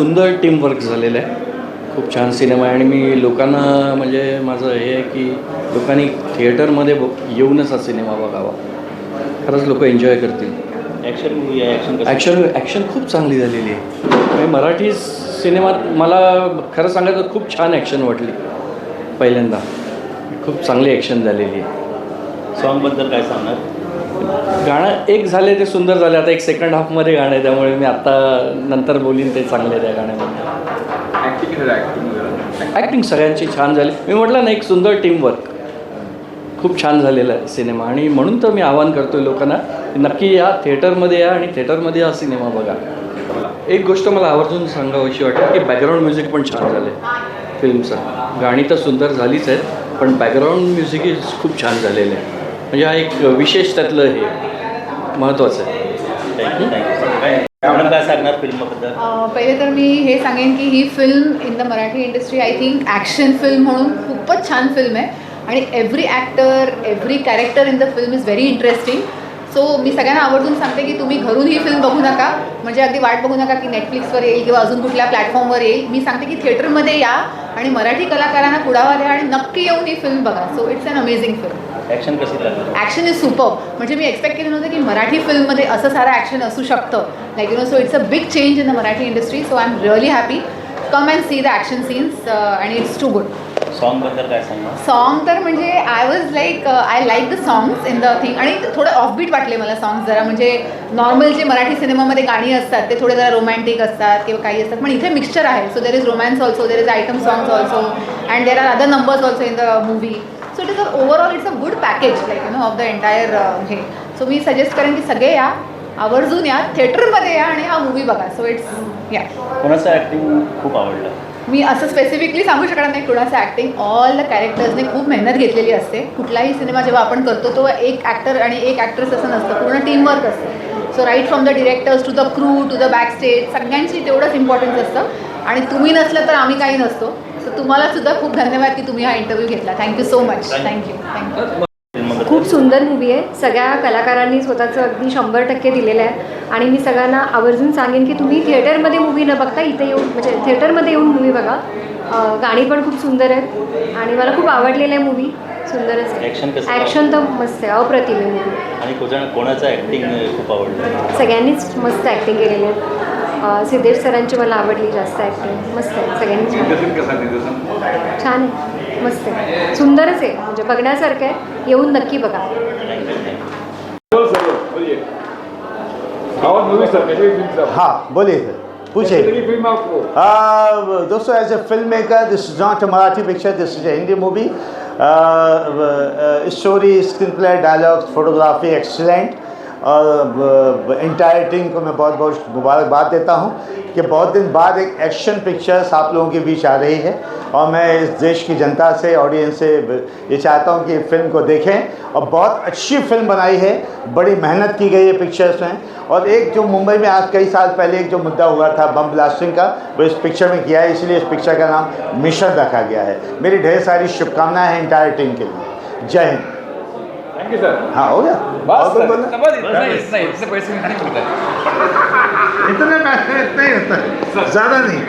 सुंदर टीमवर्क झालेलं आहे. खूप छान सिनेमा आहे आणि मी लोकांना म्हणजे माझं हे आहे की लोकांनी थिएटरमध्ये येऊनच हा सिनेमा बघावा. खरंच लोक एन्जॉय करतील. ॲक्शन मूवी आहे. ॲक्शन खूप चांगली झालेली आहे. म्हणजे मराठी सिनेमात मला खरं सांगायचं खूप छान ॲक्शन वाटली पहिल्यांदा. खूप चांगली ॲक्शन झालेली आहे. सॉन्गबद्दल काय सांगणार? गाणं एक झाले ते सुंदर झाले. आता एक सेकंड हाफमध्ये गाणं आहे त्यामुळे मी आत्ता नंतर बोलीन ते चांगले त्या गाण्यामध्ये. ॲक्टिंग सगळ्यांची छान झाली. मी म्हटलं ना एक सुंदर टीमवर्क. खूप छान झालेला आहे सिनेमा आणि म्हणून तर मी आवाहन करतो आहे लोकांना नक्की या थिएटरमध्ये या आणि थिएटरमध्ये हा सिनेमा बघा. एक गोष्ट मला आवर्जून सांगावीशी वाटते की बॅकग्राऊंड म्युझिक पण छान झालं आहे फिल्मचं. गाणी तर सुंदर झालीच आहेत पण बॅकग्राऊंड म्युझिक खूप छान झालेलं आहे. म्हणजे हा एक विशेष त्यातलं हे महत्त्वाचं आहे. काय सांगणार फिल्मबद्दल? पहिले तर मी हे सांगेन की ही film in the Marathi industry I think action film म्हणून खूपच छान फिल्म आहे आणि every actor every character in the film is very interesting. So मी सगळ्यांना आवर्जून सांगते की तुम्ही घरून ही फिल्म बघू नका. म्हणजे अगदी वाट बघू नका की नेटफ्लिक्सवर येईल किंवा अजून कुठल्या प्लॅटफॉर्मवर येईल. मी सांगते की थिएटरमध्ये या आणि मराठी कलाकारांना पुढावा द्या आणि नक्की येऊन ही फिल्म बघा. So it's an amazing film. Action कशी लागली? Action is super. म्हणजे मी एक्सपेक्ट केलं नव्हतं की मराठी फिल्ममध्ये असं सारं ॲक्शन असू शकतं. Like so it's a big change in the Marathi industry. So I am really happy. Come and see the action scenes and it's too good. सॉन्गबद्दल काय सांगणार? सॉन्ग तर म्हणजे I was like I like the songs in the thing आणि थोडं offbeat वाटले मला songs जरा. म्हणजे नॉर्मल जे मराठी सिनेमामध्ये गाणी असतात ते थोडे जरा रोमॅन्टिक असतात किंवा काही असतात पण इथे मिक्सचर आहे. So there is romance also, there is item songs also and there are other numbers also in the movie. So it is overall it's a good package like of the entire हे. So मी suggest करेन की सगळे या, आवर्जून या, थिएटरमध्ये या आणि हा मूवी बघा. सो इट्स या. कोणाचं ॲक्टिंग खूप आवडलं? मी असं स्पेसिफिकली सांगू शकणार नाही कुणाचं ॲक्टिंग. ऑल द कॅरेक्टर्सने खूप मेहनत घेतलेली असते. कुठलाही सिनेमा जेव्हा आपण करतो तो एक ॲक्टर आणि एक ॲक्ट्रेस असं नसतं, पूर्ण टीमवर्क असतं. So right from the directors to the crew to the back stage सगळ्यांची तेवढंच इम्पॉर्टन्स असतं आणि तुम्ही नसलं तर आम्ही काही नसतो. सो तुम्हाला सुद्धा खूप धन्यवाद की तुम्ही हा इंटरव्ह्यू घेतला. Thank you so much. थँक्यू. खूप सुंदर मूवी आहे. सगळ्या कलाकारांनी स्वतःचं अगदी 100% दिलेलं आहे आणि मी सगळ्यांना आवर्जून सांगेन की तुम्ही थिएटरमध्ये मूवी न बघता इथे येऊन म्हणजे थिएटरमध्ये येऊन मूवी बघा. गाणी पण खूप सुंदर आहेत आणि मला खूप आवडलेलं आहे मूवी. सुंदरच आहे. ॲक्शन तर मस्त आहे, अप्रतिम आहे मूवी. आणि कोणाचं ॲक्टिंग खूप आवडलं? सगळ्यांनीच मस्त ॲक्टिंग केलेली आहे. सिद्धेश सरांची मला आवडली जास्त ॲक्टिंग. मस्त आहे सगळ्यांनी. छान आहे, मस्त आहे, सुंदरच आहे. म्हणजे बघण्यासारखं आहे. येऊन नक्की बघा. हाँ बोलिए सर, पूछिए. दोस्तों as a film maker this is not a Marathi picture, this is a Hindi movie. Story, screen play, dialogues, photography excellent और इंटायर टीम को मैं बहुत बहुत मुबारकबाद देता हूं कि बहुत दिन बाद एक एक्शन पिक्चर्स आप लोगों के बीच आ रही है और मैं इस देश की जनता से, ऑडियंस से ये चाहता हूं कि फिल्म को देखें. और बहुत अच्छी फिल्म बनाई है, बड़ी मेहनत की गई है पिक्चर्स में. और एक जो मुंबई में आज कई साल पहले एक जो मुद्दा हुआ था बम ब्लास्टिंग का, वो इस पिक्चर में किया है, इसलिए इस पिक्चर का नाम मिशन रखा गया है. मेरी ढेर सारी शुभकामनाएँ हैं इंटायर टीम के लिए. जय हिंद. Thank you sir. हाँ हो गया. इतने पैसे नहीं मिलते. इतने पैसे इतना ही होता है, ज़्यादा नहीं.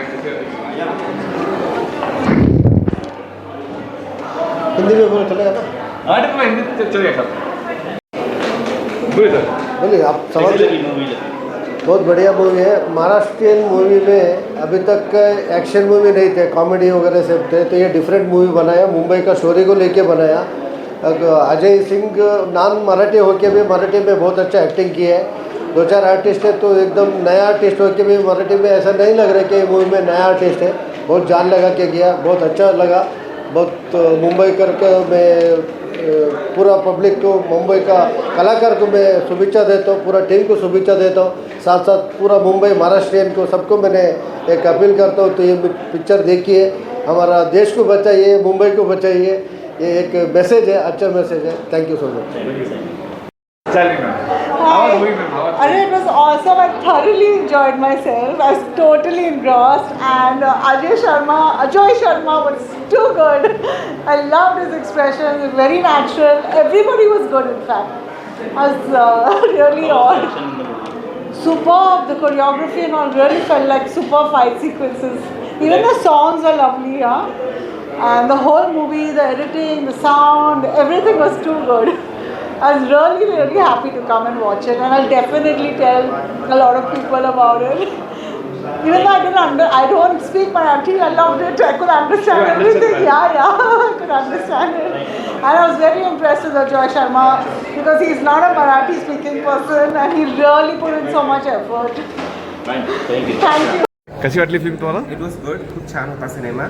हिंदी में बोले चलेगा ना? हाँ तो हिंदी में चलेगा सर. बोलिए सर. बोलिए आप सवाल. मूवी बहुत बढ़िया मूवी है. महाराष्ट्रियन मूवी में अभी तक एक्शन मूवी नहीं थे, कॉमेडी वगैरह सब थे, तो ये डिफरेंट मूवी बनाया. मुंबई का स्टोरी को लेके बनाया. अजय सिंह नॉन मराठी होके भी मराठी में बहुत अच्छा एक्टिंग किया है. 2-4 आर्टिस्ट है तो एकदम नया आर्टिस्ट होके भी मराठी में ऐसा नहीं लग रहा कि मूवी में नया आर्टिस्ट है. बहुत जान लगा के किया, बहुत अच्छा लगा. बहुत मुंबई करके मैं पूरा पब्लिक को, मुंबई का कलाकार को मैं शुभेच्छा देता हूँ, पूरा टीम को शुभेच्छा देता हूँ. साथ साथ पूरा मुंबई महाराष्ट्रियन को सबको मैंने एक अपील करता हूँ तो ये पिक्चर देखिए, हमारा देश को बचाइए, मुंबई को बचाइए. ये एक मैसेज है, अच्छा मैसेज है. Thank you so much. It was awesome. I thoroughly enjoyed myself. I was totally engrossed, and Ajoy Sharma was too good. I loved his expressions. Very natural. Everybody was good. In fact, I was really awed. superb. The choreography and all really felt like super fight sequences. Even the songs were lovely, yeah. And the whole movie, the editing, the sound, everything was too good. I was really, really happy to come and watch it, and I'll definitely tell a lot of people about it. Even though I don't speak Marathi, I loved it. I could understand everything. Yeah, I could understand it. And I was very impressed with Ajoy Sharma because he's not a Marathi speaking person, and he really put in so much effort. Thank you. Thank you. कशी वाटली film तुम्हाला? It was good. खूप छान होता cinema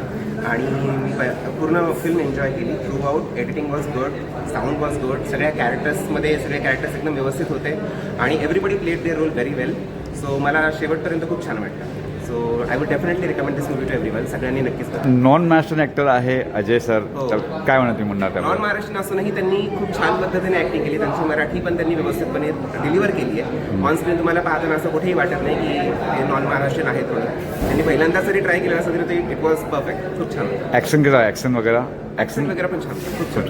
आणि मी पूर्ण film enjoy केली through out. Editing was good, sound was good, सगळे कॅरेक्टर्स एकदम व्यवस्थित होते आणि everybody played there role very well. So मला शेवटपर्यंत खूप छान वाटलं. So I would definitely recommend this movie two everyone. सगळ्यांनी नक्कीच बघा. नॉन महाराष्ट्रीयन ॲक्टर आहे अजय सर, हो. तर काय म्हणा तुम्ही म्हणणार नॉन त्याबद्दल? महाराष्ट्रीयन असूनही त्यांनी खूप छान पद्धतीने ॲक्टिंग केली. त्यांची मराठी पण त्यांनी व्यवस्थितपणे डिलिव्हर केली आहे. ऑन स्क्रीन तुम्हाला पाहताना असं कुठेही वाटत नाही की ते नॉन महाराष्ट्रीयन आहेत म्हणून. त्यांनी पहिल्यांदा जरी ट्राय केलं असं तरी इट वॉज परफेक्ट. खूप छान होतं. ॲक्शन कसं आहे? ॲक्शन वगैरे ॲक्शन वगैरे पण छान होतं. खूप छान.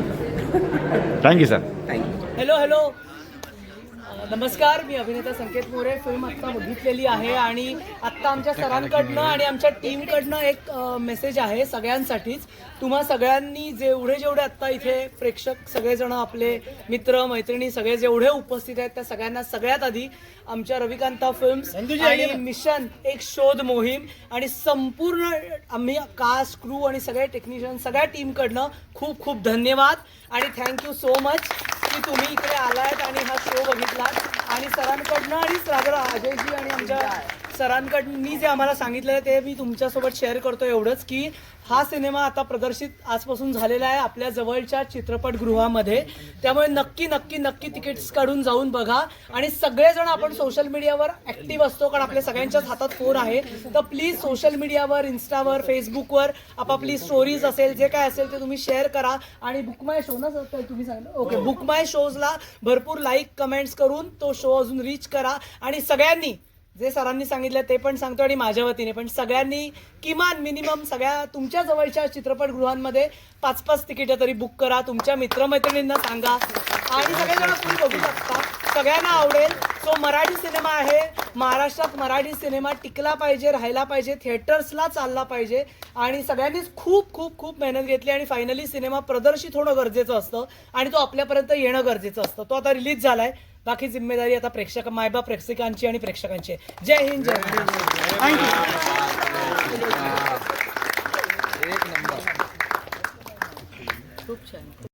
Thank you sir. थँक्यू. हॅलो नमस्कार, मी अभिनेता संकेत मोरे. फिल्म आत्ता बघितलेली आहे आणि आत्ता आमच्या सरांकडनं आणि आमच्या टीमकडनं एक मेसेज आहे सगळ्यांसाठीच. तुम्हा सगळ्यांनी जेवढे आत्ता इथे प्रेक्षक सगळेजण, आपले मित्र मैत्रिणी सगळे जेवढे उपस्थित आहेत त्या सगळ्यांना सगळ्यात आधी आमच्या रविकांता फिल्म्स आणि मिशन एक शोध मोहीम आणि संपूर्ण आम्ही कास्ट क्रू आणि सगळे टेक्निशियन सगळ्या टीमकडनं खूप खूप धन्यवाद आणि थँक्यू सो मच की तुम्ही इकडे आलायत आणि हा शो बघितलात. आणि सरांकडनं आणि राजा अजयजी आणि आमच्या सरांकडनी जे आम्हाला सांगितलं ते मी तुमच्यासोबत शेअर करतो एवढंच की हा सिनेमा आता प्रदर्शित आजपासून झालेला आहे आपल्या जवळच्या चित्रपटगृहामध्ये. त्यामुळे नक्की नक्की नक्की तिकीट्स काढून जाऊन बघा. आणि सगळेजण आपण सोशल मीडियावर ॲक्टिव्ह असतो कारण आपल्या सगळ्यांच्याच हातात फोन आहे. तर प्लीज सोशल मीडियावर, इन्स्टावर, फेसबुकवर आपापली स्टोरीज असेल जे काय असेल ते तुम्ही शेअर करा. आणि बुक माय शो ना तुम्ही सांगितलं ओके, बुक माय शोजला भरपूर लाईक कमेंट्स करून तो शो अजून रीच करा. आणि सगळ्यांनी जे सरांनी सांगितलं ते पण सांगतो आणि माझ्या वतीने पण सगळ्यांनी किमान मिनिमम सगळ्या तुमच्या जवळच्या चित्रपटगृहांमध्ये 5-5 तिकीटं तरी बुक करा. तुमच्या मित्रमैत्रिणींना सांगा आणि सगळेजण तुम्ही बघू शकता, सगळ्यांना आवडेल. सो मराठी सिनेमा आहे, महाराष्ट्रात मराठी सिनेमा टिकला पाहिजे, राहायला पाहिजे, थिएटर्सला चालला पाहिजे. आणि सगळ्यांनीच खूप खूप खूप मेहनत घेतली आणि फायनली सिनेमा प्रदर्शित होणं गरजेचं असतं आणि तो आपल्यापर्यंत येणं गरजेचं असतं. तो आता रिलीज झालाय. बाकी जिम्मेदारी आता मायबाप प्रेक्षकांची आणि प्रेक्षकांची. जय हिंद, जय महाराष्ट्र. थँक्यू. खूप छान.